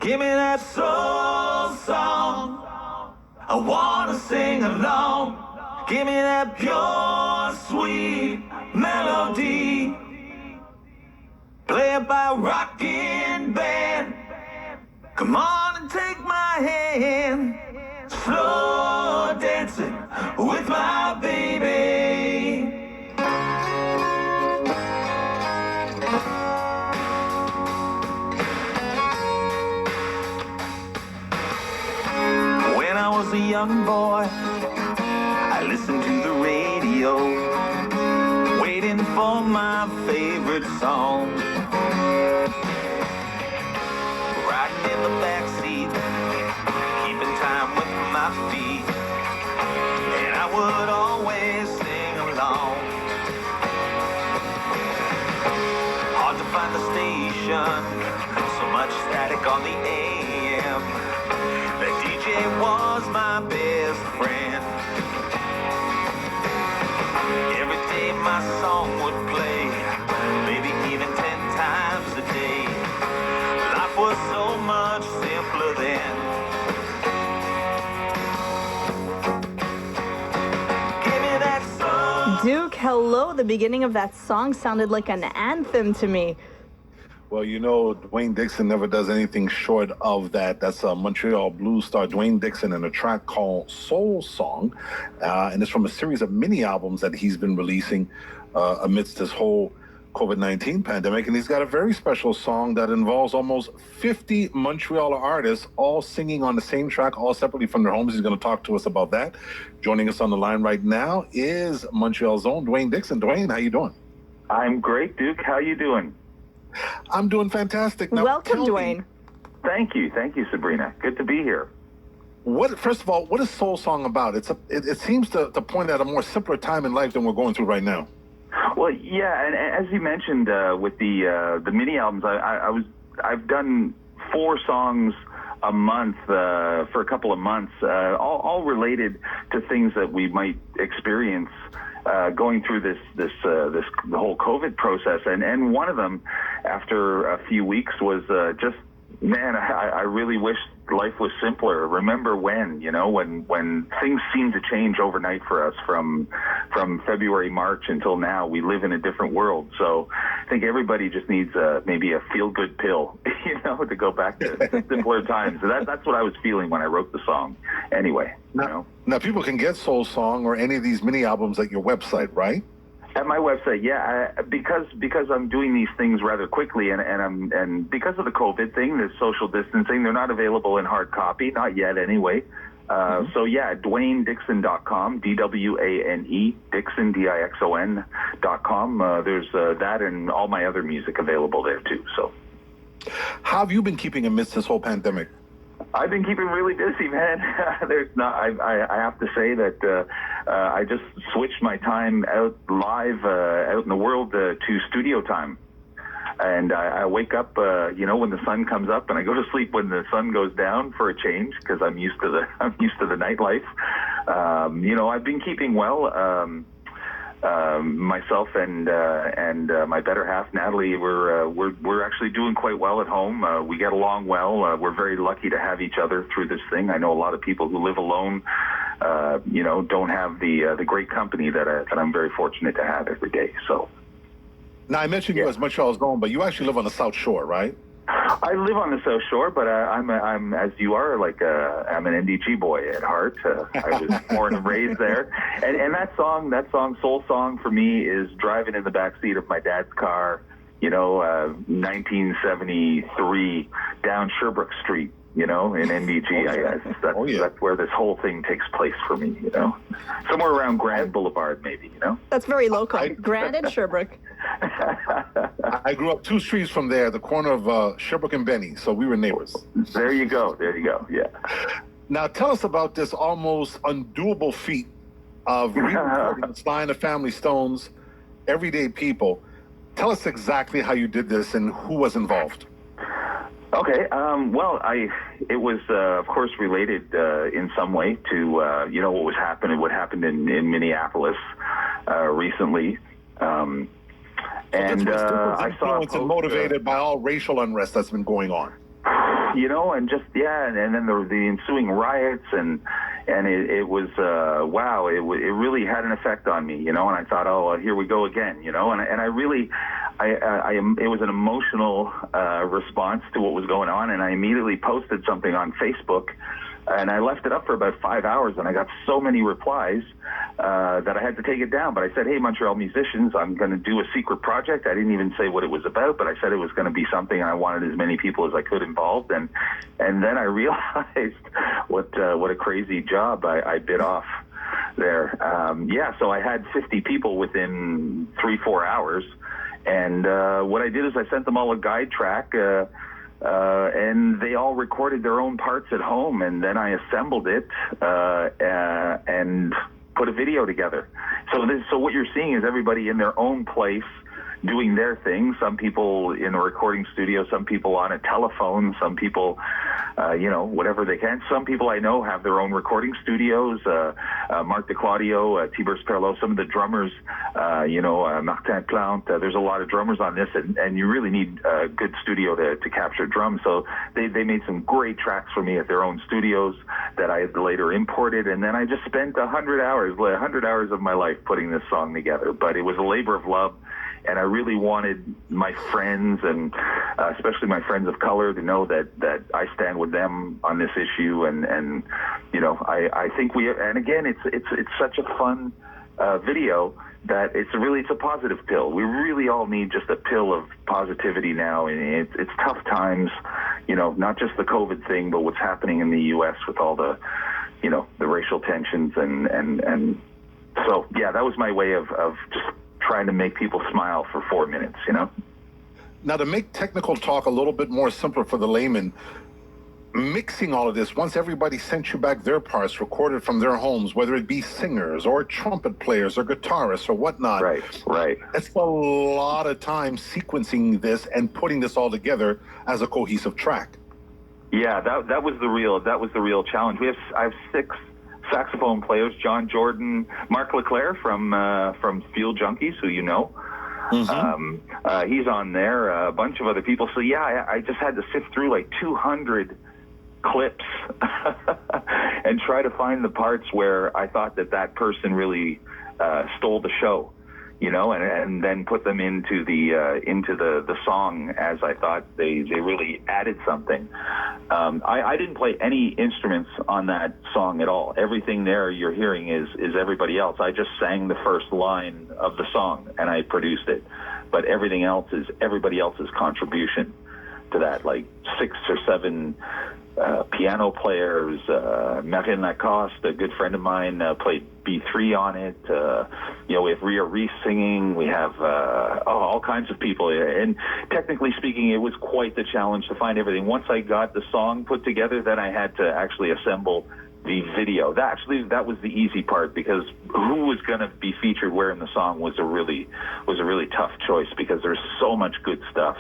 Give me that soul song. I wanna sing along. Give me that pure, sweet melody. Play it by a rockin' band. Come on and take my hand. Slow dancing with my baby. When I was a young boy, I listened to the radio, waiting for my favorite song. Riding in the backseat, keeping time with my feet, and I would always sing along. Hard to find the station, so much static on the AM. The DJ was my best friend. Every day my song would play, maybe even 10 times a day. Life was so much simpler then. Give me that song. Duke, hello. The beginning of that song sounded like an anthem to me. Well, you know, Dwane Dixon never does anything short of that. That's a Montreal blues star, Dwane Dixon, and a track called Soul Song. And it's from a series of mini albums that he's been releasing amidst this whole COVID-19 pandemic. And he's got a very special song that involves almost 50 Montreal artists all singing on the same track, all separately from their homes. He's going to talk to us about that. Joining us on the line right now is Montreal's own Dwane Dixon. Dwane, how you doing? I'm great, Duke. How you doing? I'm doing fantastic. Now, Welcome, Dwane. Thank you, Sabrina. Good to be here. First of all, what is Soul Song about? It seems to point at a more simpler time in life than we're going through right now. Well, yeah, and as you mentioned with the mini albums, I've done 4 songs a month for a couple of months, all related to things that we might experience going through the whole COVID process, and one of them, after a few weeks, was just, man, I really wish life was simpler. Remember when things seem to change overnight for us from February, March until now. We live in a different world, so I think everybody just needs maybe a feel-good pill, to go back to simpler times. So that's what I was feeling when I wrote the song. Anyway, Now people can get Soul Song or any of these mini albums at your website, right? At my website, yeah, because I'm doing these things rather quickly, and because of the COVID thing, the social distancing, they're not available in hard copy, not yet anyway. So yeah, DwaneDixon.com, DWANE, Dixon, DIXON.com. There's that and all my other music available there too. So, how have you been keeping amidst this whole pandemic? I've been keeping really busy, man. I have to say that I just switched my time out live out in the world to studio time, and I wake up when the sun comes up, and I go to sleep when the sun goes down for a change, because I'm used to the nightlife. I've been keeping well. Myself and my better half, Natalie, we're actually doing quite well at home. We get along well. We're very lucky to have each other through this thing. I know a lot of people who live alone, don't have the great company that I'm very fortunate to have every day. So, now I mentioned you as Montreal's own, but you actually live on the South Shore, right? I live on the South Shore, but I'm as you are, I'm an NDG boy at heart. I was born and raised there, and that song, Soul Song, for me is driving in the backseat of my dad's car, 1973 down Sherbrooke Street, in NDG. That's where this whole thing takes place for me, somewhere around Grand Boulevard, maybe, That's very local. Grand and Sherbrooke. I grew up 2 streets from there, the corner of Sherbrooke and Benny, so we were neighbors. There you go, yeah. Now tell us about this almost undoable feat of re-recording Sly and the Family Stone's Everyday People. Tell us exactly how you did this and who was involved. Okay, it was, of course, related in some way to, what happened in Minneapolis recently. And I saw influenced and motivated by all racial unrest that's been going on. and just and then the ensuing riots and it was wow, it really had an effect on me, and I thought, oh, here we go again, and I really it was an emotional response to what was going on, and I immediately posted something on Facebook. And I left it up for about 5 hours, and I got so many replies that I had to take it down. But I said, hey, Montreal musicians, I'm going to do a secret project. I didn't even say what it was about, but I said it was going to be something, and I wanted as many people as I could involved. And then I realized what a crazy job I bit off there. So I had 50 people within 3-4 hours. And what I did is I sent them all a guide track, and they all recorded their own parts at home, and then I assembled it and put a video together. So what you're seeing is everybody in their own place doing their thing. Some people in a recording studio, some people on a telephone, some people, whatever they can. Some people I know have their own recording studios. Marc DeClaudio, Tibers Perlot, some of the drummers, Martin Plante. There's a lot of drummers on this, and you really need a good studio to capture drums. So they made some great tracks for me at their own studios that I later imported, and then I just spent 100 hours of my life putting this song together. But it was a labor of love. And I really wanted my friends, and especially my friends of color, to know that I stand with them on this issue. And I think and again, it's such a fun video that it's a positive pill. We really all need just a pill of positivity now. And it's tough times, not just the COVID thing, but what's happening in the U.S. with all the racial tensions and so that was my way of just trying to make people smile for 4 minutes, Now, to make technical talk a little bit more simpler for the layman, mixing all of this, once everybody sent you back their parts recorded from their homes, whether it be singers or trumpet players or guitarists or whatnot. Right. It's a lot of time sequencing this and putting this all together as a cohesive track. Yeah, that was the real challenge. I have 6 saxophone players: John Jordan, Mark Leclerc from Field Junkies, who you know. Mm-hmm. He's on there, a bunch of other people. So I just had to sift through like 200 clips and try to find the parts where I thought that person really stole the show, and then put them into the song as I thought they really added something. I didn't play any instruments on that song at all. Everything there you're hearing is everybody else. I just sang the first line of the song and I produced it, but everything else is everybody else's contribution to that, like 6 or 7 piano players. Marine Lacoste, a good friend of mine, played B3 on it. We have Rhea Reese singing. We have all kinds of people. And technically speaking, it was quite the challenge to find everything. Once I got the song put together, then I had to actually assemble the video. That was the easy part, because who was going to be featured where in the song was a really tough choice, because there's so much good stuff.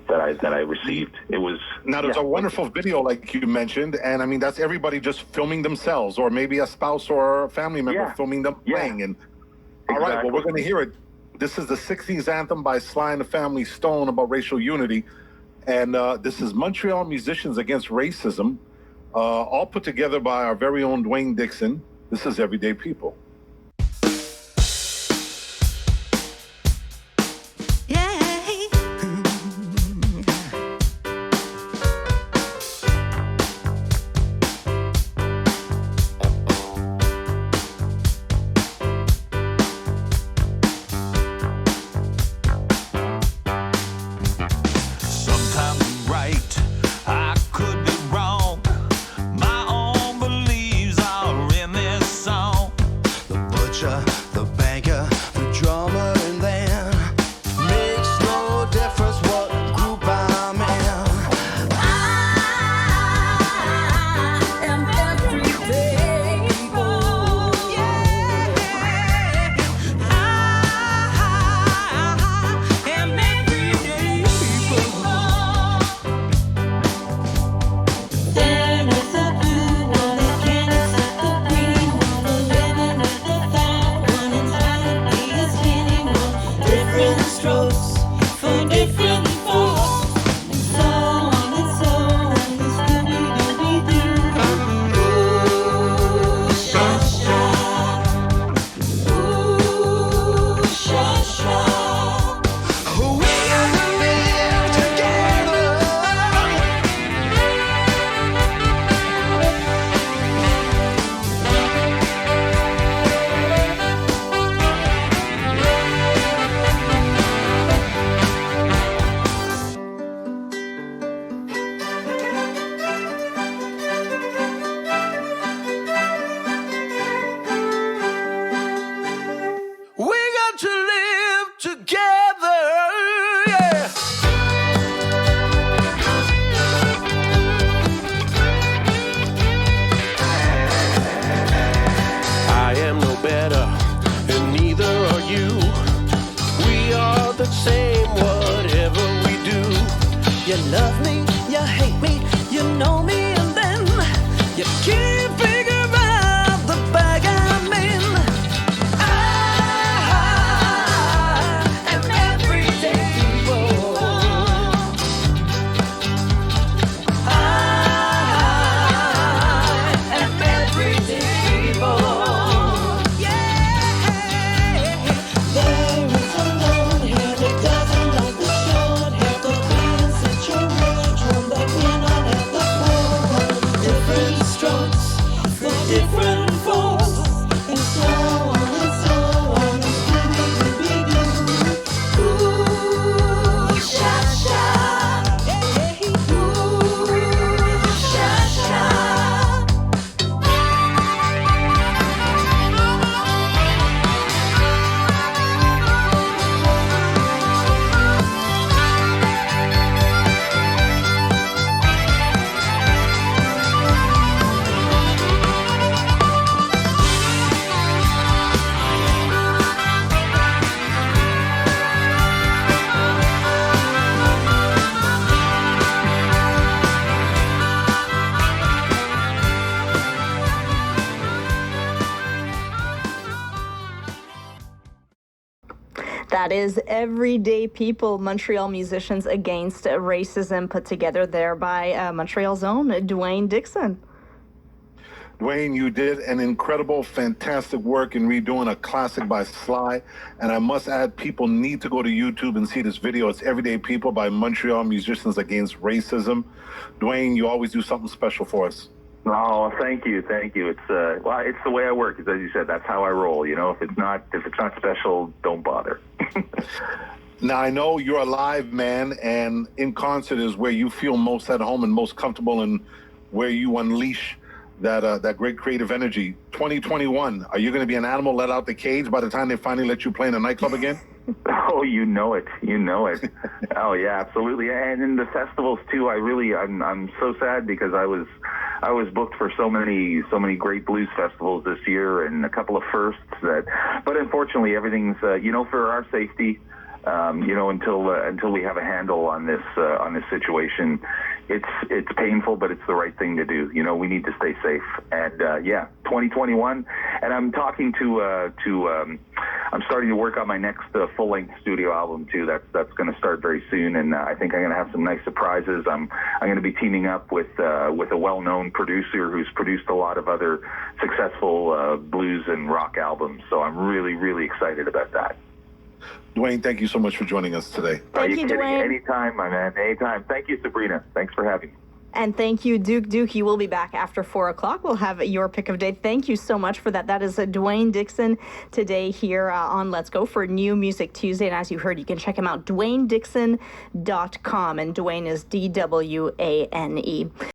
That I received. It was now. There's a wonderful video, like you mentioned, and I mean that's everybody just filming themselves, or maybe a spouse or a family member filming them playing. And all right, well, we're going to hear it. This is the '60s anthem by Sly and the Family Stone about racial unity, and this is Montreal Musicians Against Racism, all put together by our very own Dwane Dixon. This is Everyday People. You love me, you hate me, you know me, and then you can't figure out the bag I'm in. I am everyday people. I am everyday people. Yeah. There is a long hair that doesn't like the short hair, but being such a rich one that we're not at the core. Different strokes for different folks, and so on and so on. And Scooby-Doo. Ooh, sha sha. Ooh, sha sha. That is Everyday People, Montreal Musicians Against Racism, put together there by Montreal's own Dwane Dixon. Dwane, you did an incredible, fantastic work in redoing a classic by Sly. And I must add, people need to go to YouTube and see this video. It's Everyday People by Montreal Musicians Against Racism. Dwane, you always do something special for us. Oh, thank you. It's well, it's the way I work. As you said, that's how I roll. You know, if it's not special, don't bother. Now, I know you're a live man, and in concert is where you feel most at home and most comfortable, and where you unleash that great creative energy. 2021, are you going to be an animal let out the cage by the time they finally let you play in a nightclub again? Oh, you know it. Oh yeah, absolutely. And in the festivals too, I'm so sad because I was booked for so many great blues festivals this year and a couple of firsts but unfortunately everything's for our safety, until we have a handle on this situation. It's painful, but it's the right thing to do. We need to stay safe. And 2021, and I'm talking I'm starting to work on my next full-length studio album too. That's going to start very soon, and I think I'm going to have some nice surprises. I'm going to be teaming up with a well-known producer who's produced a lot of other successful blues and rock albums. So I'm really, really excited about that. Dwane, thank you so much for joining us today. Thank you, Dwane. Anytime, my man. Anytime. Thank you, Sabrina. Thanks for having me. And thank you, Duke. Duke, you will be back after 4 o'clock. We'll have your pick of day. Thank you so much for that. That is Dwane Dixon today here on Let's Go for New Music Tuesday. And as you heard, you can check him out, DwaneDixon.com. And Dwane is DWANE.